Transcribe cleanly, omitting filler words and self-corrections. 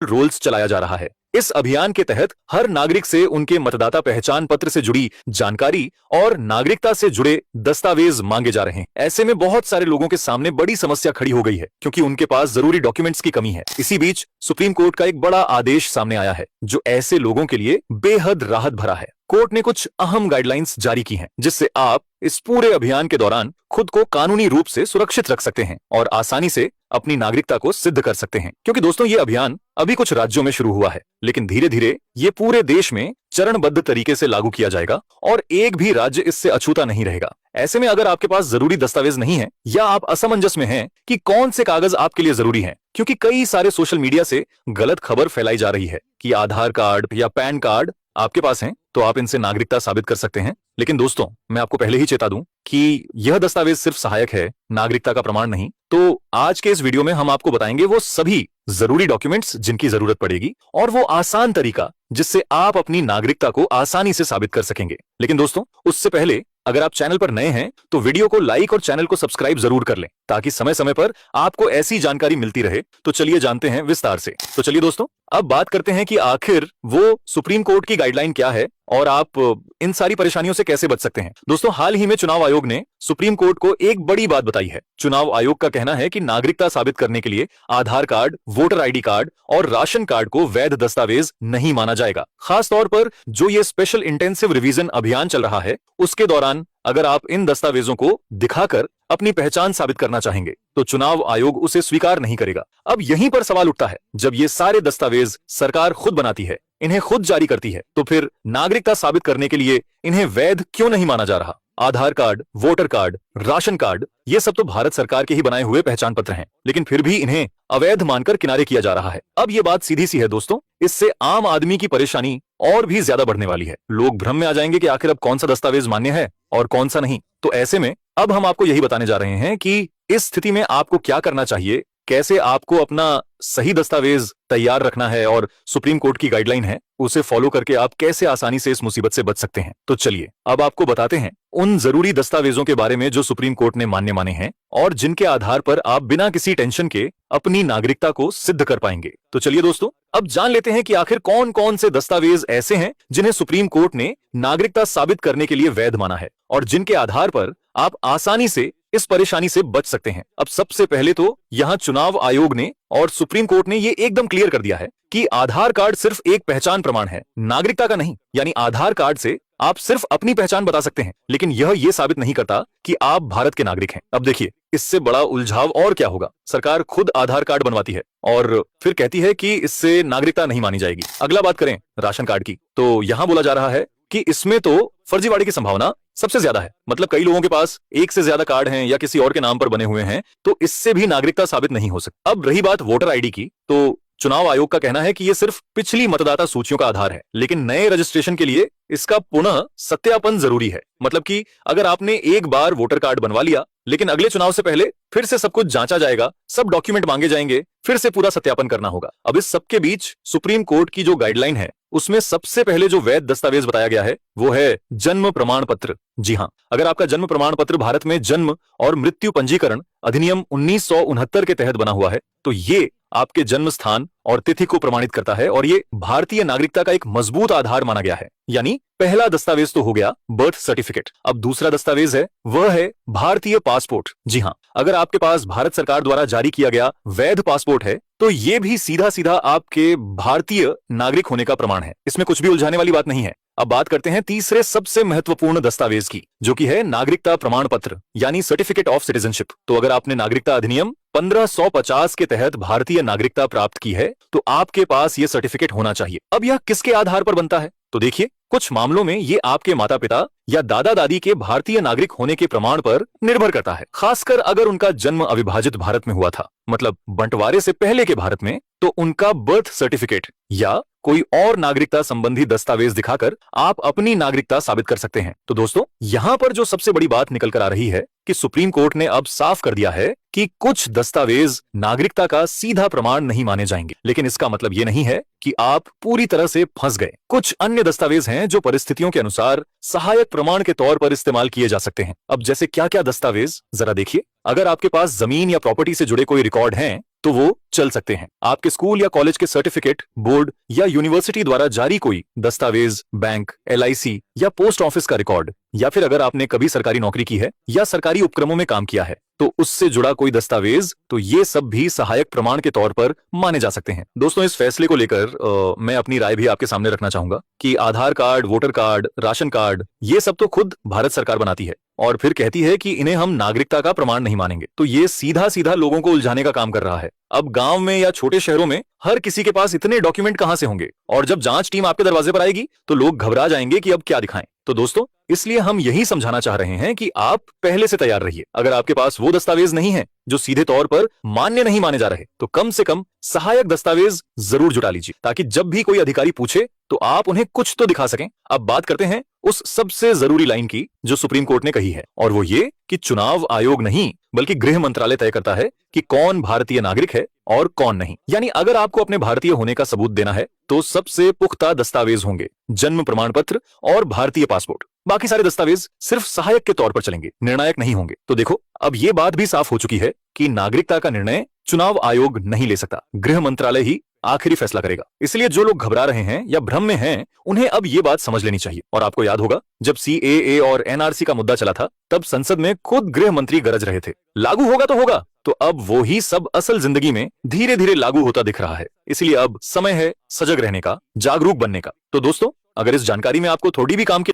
Roles चलाया जा रहा है। इस अभियान के तहत हर नागरिक से उनके मतदाता पहचान पत्र से जुड़ी जानकारी और नागरिकता से जुड़े दस्तावेज मांगे जा रहे हैं। ऐसे में बहुत सारे लोगों के सामने बड़ी समस्या खड़ी हो गई है, क्योंकि उनके पास जरूरी डॉक्यूमेंट्स की कमी है। इसी बीच सुप्रीम कोर्ट का एक बड़ा आदेश सामने आया है, जो ऐसे लोगों के लिए बेहद राहत भरा है। कोर्ट ने कुछ अहम गाइडलाइंस जारी की हैं, जिससे आप इस पूरे अभियान के दौरान खुद को कानूनी रूप से सुरक्षित रख सकते हैं और आसानी से अपनी नागरिकता को सिद्ध कर सकते हैं। क्योंकि दोस्तों, ये अभियान अभी कुछ राज्यों में शुरू हुआ है, लेकिन धीरे धीरे ये पूरे देश में चरणबद्ध तरीके से लागू किया जाएगा और एक भी राज्य इससे अछूता नहीं रहेगा। ऐसे में अगर आपके पास जरूरी दस्तावेज नहीं है या आप असमंजस में हैं कि कौन से कागज आपके लिए जरूरी हैं, क्योंकि कई सारे सोशल मीडिया से गलत खबर फैलाई जा रही है कि आधार कार्ड या पैन कार्ड आपके पास हैं तो आप इनसे नागरिकता साबित कर सकते हैं। लेकिन दोस्तों, मैं आपको पहले ही चेता दूं कि यह दस्तावेज सिर्फ सहायक है, नागरिकता का प्रमाण नहीं। तो आज के इस वीडियो में हम आपको बताएंगे वो सभी जरूरी डॉक्यूमेंट्स जिनकी जरूरत पड़ेगी और वो आसान तरीका जिससे आप अपनी नागरिकता को आसानी से साबित कर सकेंगे। लेकिन दोस्तों, उससे पहले अगर आप चैनल पर नए हैं तो वीडियो को लाइक और चैनल को सब्सक्राइब जरूर कर लें, ताकि समय समय पर आपको ऐसी जानकारी मिलती रहे। तो चलिए जानते हैं विस्तार से। तो चलिए दोस्तों, अब बात करते हैं कि आखिर वो सुप्रीम कोर्ट की गाइडलाइन क्या है और आप इन सारी परेशानियों से कैसे बच सकते हैं। दोस्तों, हाल ही में चुनाव आयोग ने सुप्रीम कोर्ट को एक बड़ी बात बताई है। चुनाव आयोग का कहना है कि नागरिकता साबित करने के लिए आधार कार्ड, वोटर आईडी कार्ड और राशन कार्ड को वैध दस्तावेज नहीं माना जाएगा। खास तौर पर जो ये स्पेशल इंटेंसिव रिवीजन अभियान चल रहा है, उसके दौरान अगर आप इन दस्तावेजों को दिखाकर अपनी पहचान साबित करना चाहेंगे तो चुनाव आयोग उसे स्वीकार नहीं करेगा। अब यहीं पर सवाल उठता है, जब ये सारे दस्तावेज सरकार खुद बनाती है, इन्हें खुद जारी करती है, तो फिर नागरिकता साबित करने के लिए इन्हें वैध क्यों नहीं माना जा रहा? Aadhaar card, voter card, ration card, ये सब तो भारत सरकार के ही बनाए हुए पहचान पत्र हैं, लेकिन फिर भी इन्हें अवैध मानकर किनारे किया जा रहा है। अब ये बात सीधी सी है दोस्तों, इससे आम आदमी की परेशानी और भी ज्यादा बढ़ने वाली है। लोग भ्रम में आ जाएंगे कि आखिर अब कौन सा दस्तावेज मान्य है और कौन सा नहीं। तो ऐसे में अब हम आपको यही बताने जा रहे हैं कि इस स्थिति में आपको क्या करना चाहिए, कैसे आपको अपना सही दस्तावेज तैयार रखना है और सुप्रीम कोर्ट की गाइडलाइन है उसे फॉलो करके आप कैसे आसानी से इस मुसीबत से बच सकते हैं। तो चलिए अब आपको बताते हैं उन जरूरी दस्तावेजों के बारे में जो सुप्रीम कोर्ट ने मान्य माने हैं और जिनके आधार पर आप बिना किसी टेंशन के अपनी नागरिकता को सिद्ध कर पाएंगे। तो चलिए दोस्तों, अब जान लेते हैं कि आखिर कौन कौन से दस्तावेज ऐसे हैं जिन्हें सुप्रीम कोर्ट ने नागरिकता साबित करने के लिए वैध माना है और जिनके आधार पर आप आसानी से इस परेशानी से बच सकते हैं। अब सबसे पहले तो यहाँ चुनाव आयोग ने और सुप्रीम कोर्ट ने ये एकदम क्लियर कर दिया है कि आधार कार्ड सिर्फ एक पहचान प्रमाण है, नागरिकता का नहीं। यानी आधार कार्ड से आप सिर्फ अपनी पहचान बता सकते हैं, लेकिन यह ये साबित नहीं करता कि आप भारत के नागरिक हैं। अब देखिए, इससे बड़ा उलझाव और क्या होगा। सरकार खुद आधार कार्ड बनवाती है और फिर कहती है कि इससे नागरिकता नहीं मानी जाएगी। अगला बात करें राशन कार्ड की, तो यहाँ बोला जा रहा है कि इसमें तो फर्जीवाड़े की संभावना सबसे ज्यादा है। मतलब कई लोगों के पास एक से ज्यादा कार्ड हैं या किसी और के नाम पर बने हुए हैं, तो इससे भी नागरिकता साबित नहीं हो सकती। अब रही बात वोटर आईडी की, तो चुनाव आयोग का कहना है कि यह सिर्फ पिछली मतदाता सूचियों का आधार है, लेकिन नए रजिस्ट्रेशन के लिए इसका पुनः सत्यापन जरूरी है। मतलब कि अगर आपने एक बार वोटर कार्ड बनवा लिया, लेकिन अगले चुनाव से पहले फिर से सब कुछ जांचा जाएगा, सब डॉक्यूमेंट मांगे जाएंगे, फिर से पूरा सत्यापन करना होगा। अब इस सबके बीच सुप्रीम कोर्ट की जो गाइडलाइन है उसमें सबसे पहले जो वैध दस्तावेज बताया गया है वो है जन्म प्रमाण पत्र। जी हाँ, अगर आपका जन्म प्रमाण पत्र भारत में जन्म और मृत्यु पंजीकरण अधिनियम 1969 के तहत बना हुआ है, तो ये आपके जन्म स्थान और तिथि को प्रमाणित करता है और ये भारतीय नागरिकता का एक मजबूत आधार माना गया है। यानी पहला दस्तावेज तो हो गया बर्थ सर्टिफिकेट। अब दूसरा दस्तावेज है वह है भारतीय पासपोर्ट। जी हाँ, अगर आपके पास भारत सरकार द्वारा जारी किया गया वैध पासपोर्ट है तो ये भी सीधा सीधा आपके भारतीय नागरिक होने का प्रमाण है। इसमें कुछ भी उलझाने वाली बात नहीं है। अब बात करते हैं तीसरे सबसे महत्वपूर्ण दस्तावेज की, जो कि है नागरिकता प्रमाण पत्र यानी सर्टिफिकेट ऑफ सिटीजनशिप। तो अगर आपने नागरिकता अधिनियम 1550 के तहत भारतीय नागरिकता प्राप्त की है तो आपके पास यह सर्टिफिकेट होना चाहिए। अब यह किसके आधार पर बनता है? तो देखिए, कुछ मामलों में ये आपके माता पिता या दादा दादी के भारतीय नागरिक होने के प्रमाण पर निर्भर करता है। खासकर अगर उनका जन्म अविभाजित भारत में हुआ था, मतलब बंटवारे से पहले के भारत में, तो उनका बर्थ सर्टिफिकेट या कोई और नागरिकता संबंधी दस्तावेज दिखाकर आप अपनी नागरिकता साबित कर सकते हैं। तो दोस्तों, यहां पर जो सबसे बड़ी बात निकल कर आ रही है कि सुप्रीम कोर्ट ने अब साफ कर दिया है कि कुछ दस्तावेज नागरिकता का सीधा प्रमाण नहीं माने जाएंगे, लेकिन इसका मतलब ये नहीं है कि आप पूरी तरह से फंस गए। कुछ अन्य दस्तावेज हैं जो परिस्थितियों के अनुसार सहायक प्रमाण के तौर पर इस्तेमाल किए जा सकते हैं। अब जैसे क्या क्या दस्तावेज, जरा देखिए। अगर आपके पास जमीन या प्रॉपर्टी से जुड़े कोई रिकॉर्ड हैं तो वो चल सकते हैं। आपके स्कूल या कॉलेज के सर्टिफिकेट, बोर्ड या यूनिवर्सिटी द्वारा जारी कोई दस्तावेज, बैंक, LIC या पोस्ट ऑफिस का रिकॉर्ड, या फिर अगर आपने कभी सरकारी नौकरी की है या सरकारी उपक्रमों में काम किया है तो उससे जुड़ा कोई दस्तावेज, तो ये सब भी सहायक प्रमाण के तौर पर माने जा सकते हैं। दोस्तों, इस फैसले को लेकर मैं अपनी राय भी आपके सामने रखना चाहूंगा कि Aadhaar card, voter card, ration card, ये सब तो खुद भारत सरकार बनाती है और फिर कहती है कि इन्हें हम नागरिकता का प्रमाण नहीं मानेंगे। तो ये सीधा सीधा लोगों को उलझाने का काम कर रहा है। अब गांव में या छोटे शहरों में हर किसी के पास इतने डॉक्यूमेंट कहां से होंगे, और जब जांच टीम आपके दरवाजे पर आएगी तो लोग घबरा जाएंगे कि अब क्या दिखाएं। तो दोस्तों, इसलिए हम यही समझाना चाह रहे हैं कि आप पहले से तैयार रहिए। अगर आपके पास वो दस्तावेज नहीं है जो सीधे तौर पर मान्य नहीं माने जा रहे, तो कम से कम सहायक दस्तावेज जरूर जुटा लीजिए, ताकि जब भी कोई अधिकारी पूछे तो आप उन्हें कुछ तो दिखा सकें। अब बात करते हैं उस सबसे जरूरी लाइन की जो सुप्रीम कोर्ट ने कही है, और वो ये कि चुनाव आयोग नहीं बल्कि गृह मंत्रालय तय करता है कि कौन भारतीय नागरिक है और कौन नहीं। यानी अगर आपको अपने भारतीय होने का सबूत देना है तो सबसे पुख्ता दस्तावेज होंगे जन्म प्रमाण पत्र और भारतीय पासपोर्ट। बाकी सारे दस्तावेज सिर्फ सहायक के तौर पर चलेंगे, निर्णायक नहीं होंगे। तो देखो, अब ये बात भी साफ हो चुकी है कि नागरिकता का निर्णय चुनाव आयोग नहीं ले सकता, गृह मंत्रालय ही आखिरी फैसला करेगा। इसलिए जो लोग घबरा रहे हैं या भ्रम में हैं, उन्हें अब ये बात समझ लेनी चाहिए। और आपको याद होगा, जब CAA और NRC का मुद्दा चला था, तब संसद में खुद गृह मंत्री गरज रहे थे, लागू होगा तो होगा। तो अब वो ही सब असल जिंदगी में धीरे धीरे लागू होता दिख रहा है। इसलिए अब समय है सजग रहने का, जागरूक बनने का। तो दोस्तों, अगर इस जानकारी में आपको थोड़ी भी काम की